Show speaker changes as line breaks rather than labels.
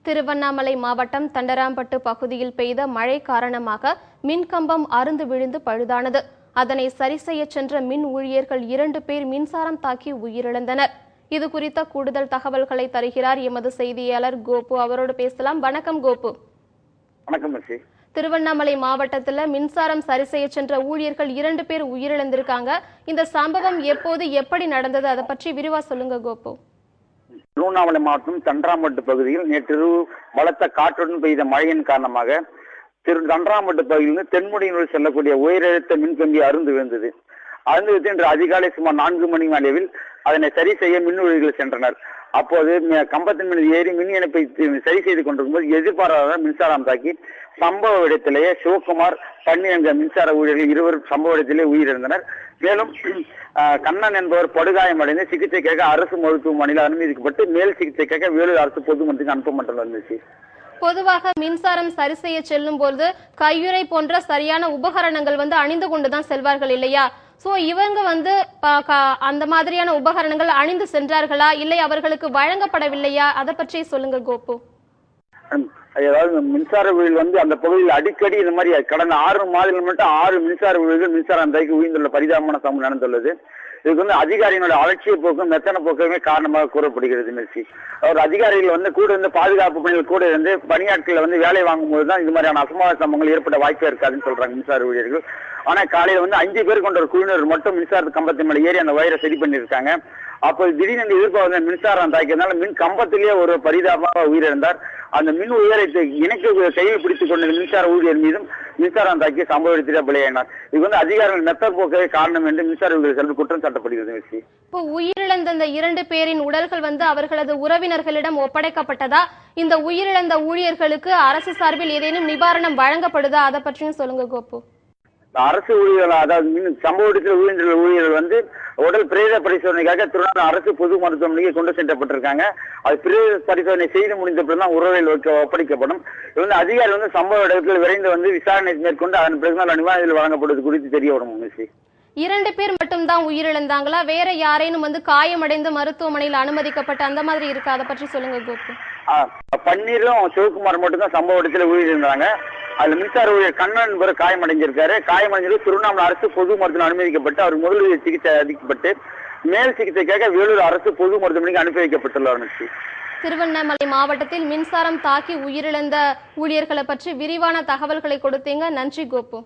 திருவண்ணாமலை மாவட்டம் தண்டராம்பட்டு பகுதியில் பெய்த மழை காரணமாக மின்கம்பம் அறுந்து விழுந்து பழுதானது. அதனை சரி செய்ய சென்ற மின் ஊழியர்கள் 2 பேர் மின்சாரம் தாக்கி உயிரிழந்தனர். இது குறித்த கூடுதல் தகவல்களை தருகிறார் எமது செய்தியாளர் கோபு. அவரோடு பேசலாம். வணக்கம் கோபு.
வணக்கம்.
திருவண்ணாமலை மாவட்டத்தில் மின்சாரம் சரி செய்ய சென்ற ஊழியர்கள் 2 பேர் உயிரிழந்திருக்காங்க. இந்த சம்பவம் எப்போது எப்படி நடந்தது, அதை பற்றி விரிவா சொல்லுங்க கோபு.
திருவண்ணாமலை மாவட்டம் தண்டராம்பட்டு பகுதியில் நேற்று பலத்த காற்றுடன் பெய்த மழையின் காரணமாக தண்டராம்பட்டு பகுதியிலிருந்து தென்முடியினுள் செல்லக்கூடிய உயரழுத்த மின்கம்பி அருந்து விழுந்தது. இன்று அதிகாலை சுமார் 4 மணி அளவில் அதனை சரி செய்ய மின் ஊழியர்கள் சென்றனர். அப்போது கம்பத்தின் மீது ஏறி மின் இணைப்பை சரி செய்து கொண்டிருக்கும்போது எதிர்பாராத மின்சாரம் தாக்கி சம்பவ இடத்திலேயே சிவகுமார், பன்னீர் என்ற மின்சார ஊழியர்கள் 2 சம்பவ இடத்திலே உயிரிழந்தனர். மேலும் கண்ணன் என்பவர் படுகாயமடைந்து சிகிச்சைக்காக அரசு மருத்துவமனையில் அனுமதிக்கப்பட்டு மேல் சிகிச்சைக்காக வேலூர் அரசு பொது மருத்துவமனைக்கு அனுப்பப்பட்டுள்ளது.
பொதுவாக மின்சாரம் சரி செய்ய செல்லும் போது கையுறை போன்ற சரியான உபகரணங்கள் அணிந்து கொண்டுதான் செல்வார்கள் இல்லையா? சோ இவங்க அந்த மாதிரியான உபகரணங்கள் அணிந்து சென்றார்களா, இல்லை அவர்களுக்கு வழங்கப்படவில்லையா? அதை பற்றி சொல்லுங்க கோபு.
அதாவது மின்சார ஊழியர்கள் அந்த பகுதியில் அடிக்கடி இந்த மாதிரி கடந்த 6 மாதங்கள் மட்டும் 6 மின்சார ஊழியர்கள் மின்சாரம் தாக்கி உயிர்ந்துள்ள பரிதாபமான சம்பவம் நடந்துள்ளது. இதுக்கு அதிகாரிகளோட அலட்சிய போக்கும் மெத்தன போக்குமே காரணமாக கூறப்படுகிறது. அவர் அதிகாரிகள் கூட இருந்து பாதுகாப்பு பணிகள் கூட இருந்து பணியாட்களை வேலை வாங்கும்போது தான் இது மாதிரியான அசம்பாவித சம்பவங்கள் ஏற்பட வாய்ப்பே இருக்காதுன்னு சொல்றாங்க மின்சார ஊழியர்கள். ஆனா காலையில 5 பேர் கொண்ட ஒரு குழுவினர் மட்டும் மின்சார கம்பத்தின் மேல ஏறி அந்த வயரை சரி பண்ணியிருக்காங்க. அப்போ திடீர்னு எதிர்பார்த்த மின்சாரம் தாக்கியதுனால மின் கம்பத்திலேயே ஒரு பரிதாபமாக உயிரிழந்தார். அந்த மின் உயரத்தை இணைக்க கையில் பிடித்துக் கொண்ட மின்சார ஊழியர் மீதும் மின்சாரம் தாக்கி சம்பவ இடத்திலே பலியானார். இது அதிகாரிகள் மெத்தர் போக்கவே காரணம் என்று மின்சார ஊழியர் செல்வி குற்றம் சாட்டப்படுகிறது.
இப்போ உயிரிழந்த இந்த 2 பேரின் உடல்கள் அவர்களது உறவினர்களிடம் ஒப்படைக்கப்பட்டதா? இந்த உயிரிழந்த ஊழியர்களுக்கு அரசு சார்பில் ஏதேனும் நிவாரணம் வழங்கப்படுதா? அதை பற்றியும் சொல்லுங்க கோபு.
அரசு ஊழியர்கள், அதாவது சம்பவ இடத்தில் உயிரிழந்த ஊழியர்கள் உடல் பிரேத பரிசோதனைக்காக திருவண்ணாமலை அரசு பொது மருத்துவமனைக்கு கொண்டு சென்றப்பட்டிருக்காங்க. அது பிரேத பரிசோதனை செய்து முடிந்த பிறகுதான் உறவில் ஒப்படைக்கப்படும். அதிகாரி சம்பவ இடத்தில் விரைந்து விசாரணை மேற்கொண்டு அதன் பிறகு நிவாரணங்கள் வழங்கப்படுவது குறித்து தெரிய வரும்.
2 பேர் மட்டும்தான் உயிரிழந்தாங்களா? வேற யாரேனும் காயமடைந்து மருத்துவமனையில் அனுமதிக்கப்பட்ட அந்த மாதிரி இருக்கு? அதை பற்றி சொல்லுங்க கோபு.
பன்னீரும் சிவகுமார் மட்டும்தான் சம்பவ இடத்துல உயிரிழந்தாங்க. அதுல மின்சார ஊழியர் கண்ணன் என்பவர் காயமடைஞ்சிருக்காரு. காயமடைஞ்சது திருவண்ணாமலை அரசு பொது மருத்துவமனை அனுமதிக்கப்பட்டு அவர் முதலுதவி சிகிச்சை அளிக்கப்பட்டு மேல் சிகிச்சைக்காக வேலூர் அரசு பொது மருத்துவமனைக்கு அனுப்பி வைக்கப்பட்டுள்ளார்.
திருவண்ணாமலை மாவட்டத்தில் மின்சாரம் தாக்கி உயிரிழந்த ஊழியர்களை பற்றி விரிவான தகவல்களை கொடுத்தீங்க. நன்றி கோபு.